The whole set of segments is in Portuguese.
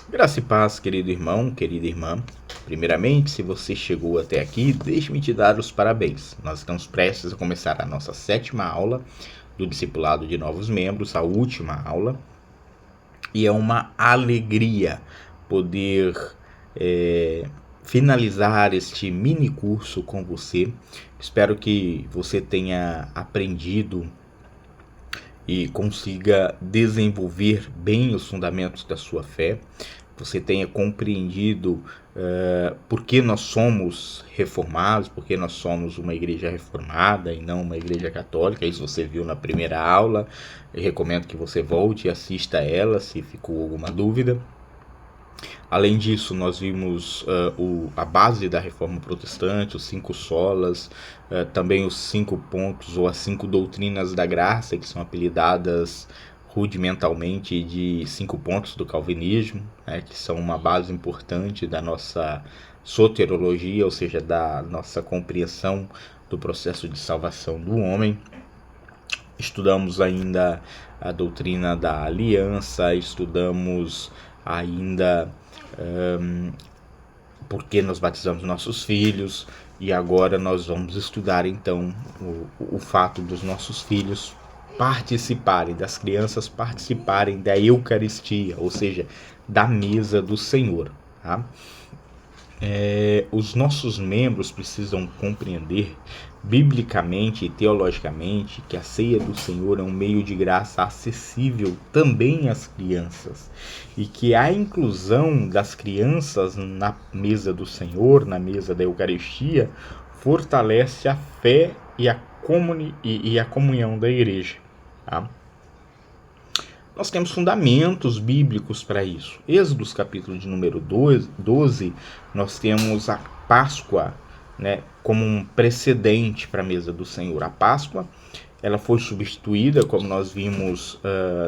Graça e paz, querido irmão, querida irmã. Primeiramente, se você chegou até aqui, deixe-me te dar os parabéns. Nós estamos prestes a começar a nossa 7ª aula do Discipulado de Novos Membros, a última aula. E é uma alegria poder finalizar este mini curso com você. Espero que você tenha aprendido e consiga desenvolver bem os fundamentos da sua fé, você tenha compreendido por que nós somos reformados, por que nós somos uma igreja reformada e não uma igreja católica. Isso você viu na primeira aula. Eu recomendo que você volte e assista a ela se ficou alguma dúvida. Além disso, nós vimos a base da Reforma Protestante, os 5 solas, também os 5 pontos ou as 5 doutrinas da graça, que são apelidadas rudimentalmente de 5 pontos do calvinismo, né, que são uma base importante da nossa soteriologia, ou seja, da nossa compreensão do processo de salvação do homem. Estudamos ainda a doutrina da aliança, estudamos ainda por que nós batizamos nossos filhos, e agora nós vamos estudar então o fato dos nossos filhos participarem, das crianças participarem da Eucaristia, ou seja, da mesa do Senhor, tá? Os nossos membros precisam compreender biblicamente e teologicamente que a ceia do Senhor é um meio de graça acessível também às crianças, e que a inclusão das crianças na mesa do Senhor, na mesa da Eucaristia, fortalece a fé e a comunhão da igreja, tá? Nós temos fundamentos bíblicos para isso. Êxodo, capítulo de número 12, nós temos a Páscoa, né, como um precedente para a mesa do Senhor. A Páscoa, ela foi substituída, como nós vimos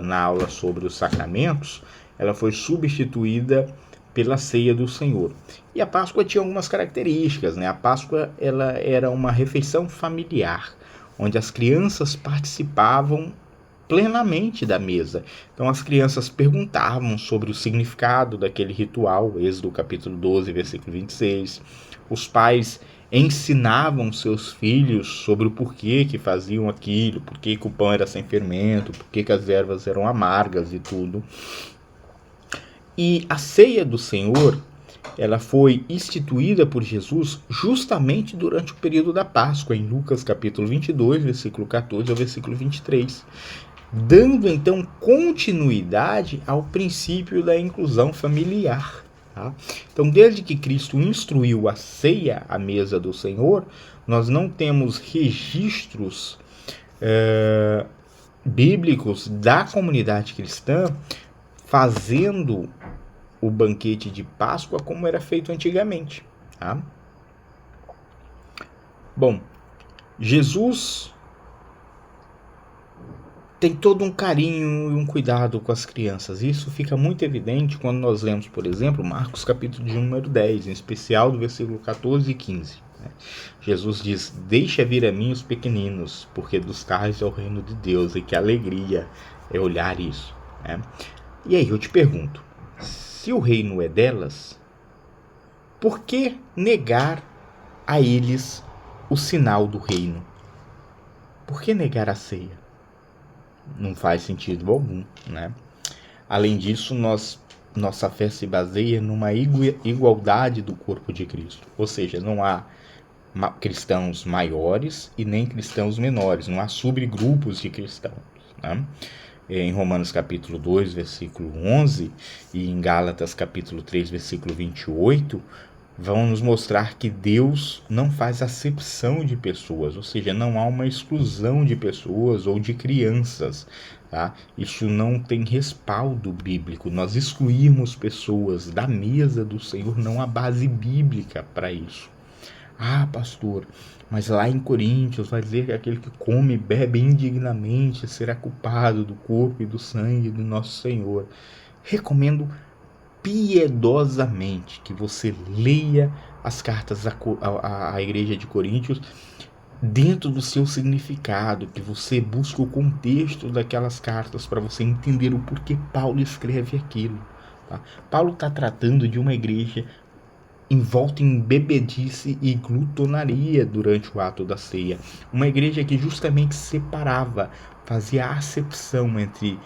na aula sobre os sacramentos, ela foi substituída pela ceia do Senhor. E a Páscoa tinha algumas características, né? A Páscoa, ela era uma refeição familiar, onde as crianças participavam plenamente da mesa. Então as crianças perguntavam sobre o significado daquele ritual, Êxodo capítulo 12, versículo 26. Os pais ensinavam seus filhos sobre o porquê que faziam aquilo, porquê que o pão era sem fermento, porquê que as ervas eram amargas e tudo. E a ceia do Senhor, ela foi instituída por Jesus justamente durante o período da Páscoa, em Lucas capítulo 22, versículo 14 ao versículo 23. Dando então continuidade ao princípio da inclusão familiar. Tá? Então, desde que Cristo instruiu a ceia à mesa do Senhor, nós não temos registros bíblicos da comunidade cristã fazendo o banquete de Páscoa como era feito antigamente. Tá? Bom, Jesus tem todo um carinho e um cuidado com as crianças. Isso fica muito evidente quando nós lemos, por exemplo, Marcos capítulo de número 10, em especial do versículo 14 e 15. Jesus diz: deixa vir a mim os pequeninos, porque dos tais é o reino de Deus, e que alegria é olhar isso. E aí eu te pergunto, se o reino é delas, por que negar a eles o sinal do reino? Por que negar a ceia? Não faz sentido algum, né? Além disso, nossa fé se baseia numa igualdade do corpo de Cristo. Ou seja, não há cristãos maiores e nem cristãos menores. Não há subgrupos de cristãos, né? Em Romanos capítulo 2, versículo 11, e em Gálatas capítulo 3, versículo 28, vão nos mostrar que Deus não faz acepção de pessoas, ou seja, não há uma exclusão de pessoas ou de crianças. Tá? Isso não tem respaldo bíblico. Nós excluirmos pessoas da mesa do Senhor, não há base bíblica para isso. Ah, pastor, mas lá em Coríntios vai dizer que aquele que come e bebe indignamente será culpado do corpo e do sangue do nosso Senhor. Recomendo piedosamente que você leia as cartas à igreja de Coríntios dentro do seu significado, que você busque o contexto daquelas cartas para você entender o porquê Paulo escreve aquilo. Tá? Paulo está tratando de uma igreja envolta em bebedice e glutonaria durante o ato da ceia. Uma igreja que justamente separava, fazia a acepção entre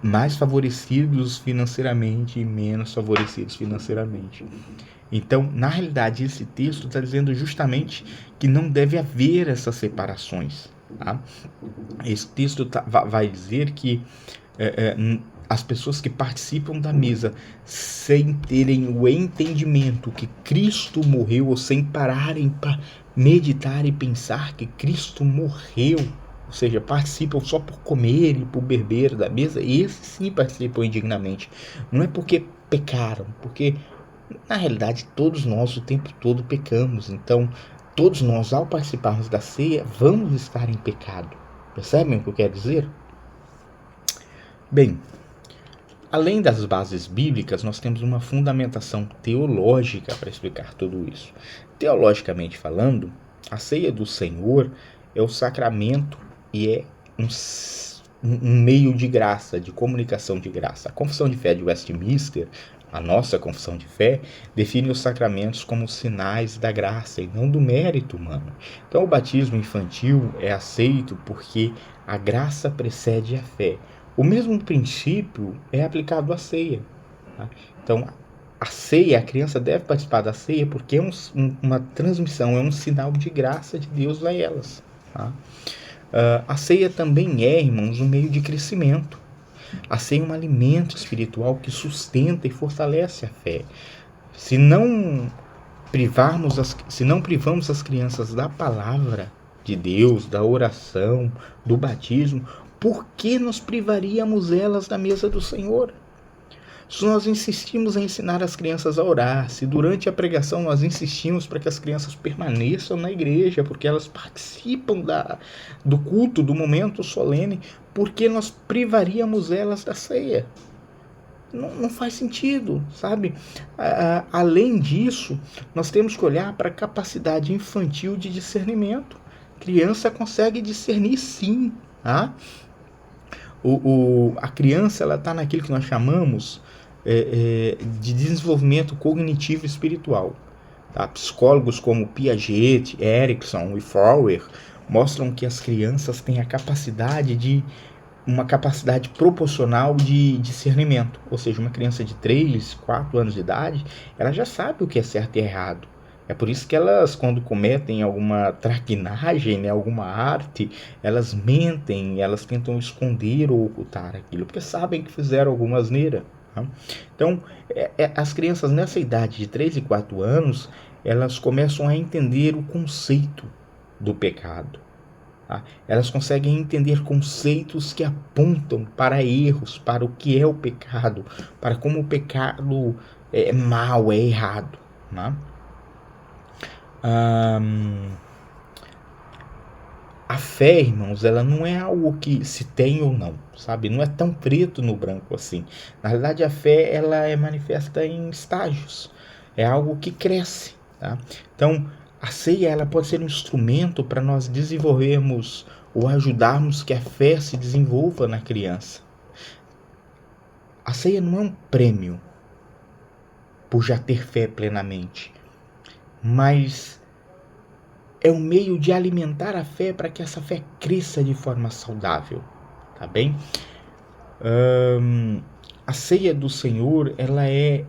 mais favorecidos financeiramente e menos favorecidos financeiramente. Então, na realidade, esse texto está dizendo justamente que não deve haver essas separações. Tá? Esse texto vai dizer que as pessoas que participam da mesa sem terem o entendimento que Cristo morreu, ou sem pararem para meditar e pensar que Cristo morreu, ou seja, participam só por comer e por beber da mesa, e esses sim participam indignamente. Não é porque pecaram, porque na realidade todos nós o tempo todo pecamos, então todos nós, ao participarmos da ceia, vamos estar em pecado. Percebem o que eu quero dizer? Bem, além das bases bíblicas, nós temos uma fundamentação teológica para explicar tudo isso. Teologicamente falando, a ceia do Senhor é o sacramento e é um meio de graça, de comunicação de graça. A Confissão de Fé de Westminster, a nossa Confissão de Fé, define os sacramentos como sinais da graça e não do mérito humano. Então, o batismo infantil é aceito porque a graça precede a fé. O mesmo princípio é aplicado à ceia. Tá? Então, a ceia, a criança deve participar da ceia porque é uma transmissão, é um sinal de graça de Deus a elas. Tá? A ceia também é, irmãos, um meio de crescimento. A ceia é um alimento espiritual que sustenta e fortalece a fé. Se não privamos as crianças da palavra de Deus, da oração, do batismo, por que nos privaríamos elas da mesa do Senhor? Se nós insistimos em ensinar as crianças a orar, se durante a pregação nós insistimos para que as crianças permaneçam na igreja, porque elas participam do culto, do momento solene, por que nós privaríamos elas da ceia? Não faz sentido, sabe? Além disso, nós temos que olhar para a capacidade infantil de discernimento. A criança consegue discernir sim, tá? A criança está naquilo que nós chamamos de desenvolvimento cognitivo e espiritual. Tá? Psicólogos como Piaget, Erikson e Fowler mostram que as crianças têm uma capacidade proporcional de discernimento. Ou seja, uma criança de 3, 4 anos de idade, ela já sabe o que é certo e errado. É por isso que elas, quando cometem alguma traquinagem, né, alguma arte, elas mentem, elas tentam esconder ou ocultar aquilo, porque sabem que fizeram alguma asneira. Tá? Então, as crianças nessa idade de 3 e 4 anos, elas começam a entender o conceito do pecado. Tá? Elas conseguem entender conceitos que apontam para erros, para o que é o pecado, para como o pecado é mal, é errado. Tá? A fé, irmãos, ela não é algo que se tem ou não, sabe? Não é tão preto no branco assim. Na realidade, a fé, ela é manifesta em estágios. É algo que cresce, tá? Então, a ceia, ela pode ser um instrumento para nós desenvolvermos ou ajudarmos que a fé se desenvolva na criança. A ceia não é um prêmio por já ter fé plenamente, mas é um meio de alimentar a fé para que essa fé cresça de forma saudável, tá bem? A ceia do Senhor, ela é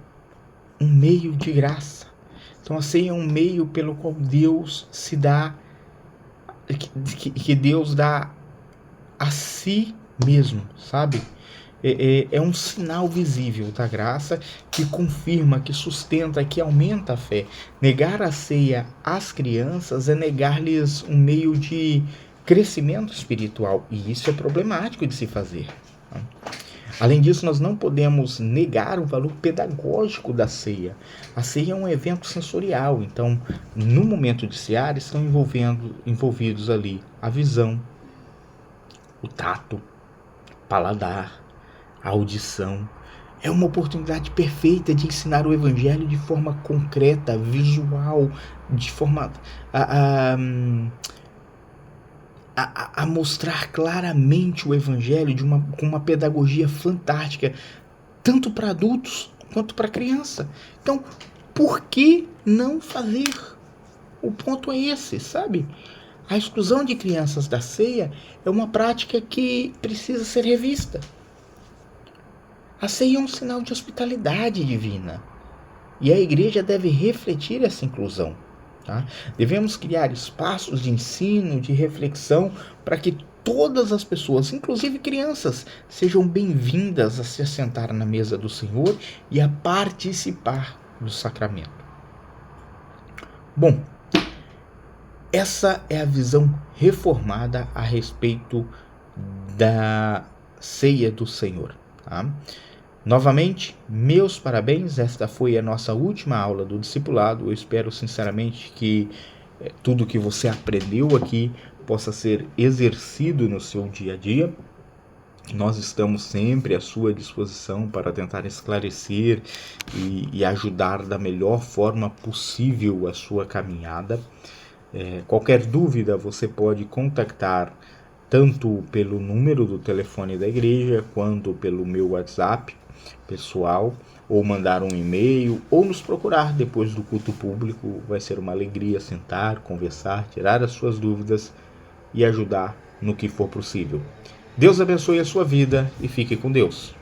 um meio de graça. Então a ceia é um meio pelo qual Deus se dá, que Deus dá a si mesmo, sabe? É um sinal visível da graça que confirma, que sustenta, que aumenta a fé. Negar a ceia às crianças é negar-lhes um meio de crescimento espiritual, e isso é problemático de se fazer. Além disso, nós não podemos negar o valor pedagógico da ceia. A ceia é um evento sensorial, então, no momento de cear, estão envolvidos ali a visão, o tato, o paladar, a audição. É uma oportunidade perfeita de ensinar o evangelho de forma concreta, visual, de forma a mostrar claramente o evangelho com uma pedagogia fantástica, tanto para adultos quanto para a criança. Então, por que não fazer? O ponto é esse, sabe? A exclusão de crianças da ceia é uma prática que precisa ser revista. A ceia é um sinal de hospitalidade divina e a igreja deve refletir essa inclusão. Tá? Devemos criar espaços de ensino, de reflexão, para que todas as pessoas, inclusive crianças, sejam bem-vindas a se assentar na mesa do Senhor e a participar do sacramento. Bom, essa é a visão reformada a respeito da ceia do Senhor. Tá? Novamente, meus parabéns, esta foi a nossa última aula do discipulado. Eu espero sinceramente que tudo que você aprendeu aqui possa ser exercido no seu dia a dia. Nós estamos sempre à sua disposição para tentar esclarecer e ajudar da melhor forma possível a sua caminhada. Qualquer dúvida você pode contactar tanto pelo número do telefone da igreja quanto pelo meu WhatsApp pessoal, ou mandar um e-mail, ou nos procurar depois do culto público. Vai ser uma alegria sentar, conversar, tirar as suas dúvidas e ajudar no que for possível. Deus abençoe a sua vida e fique com Deus.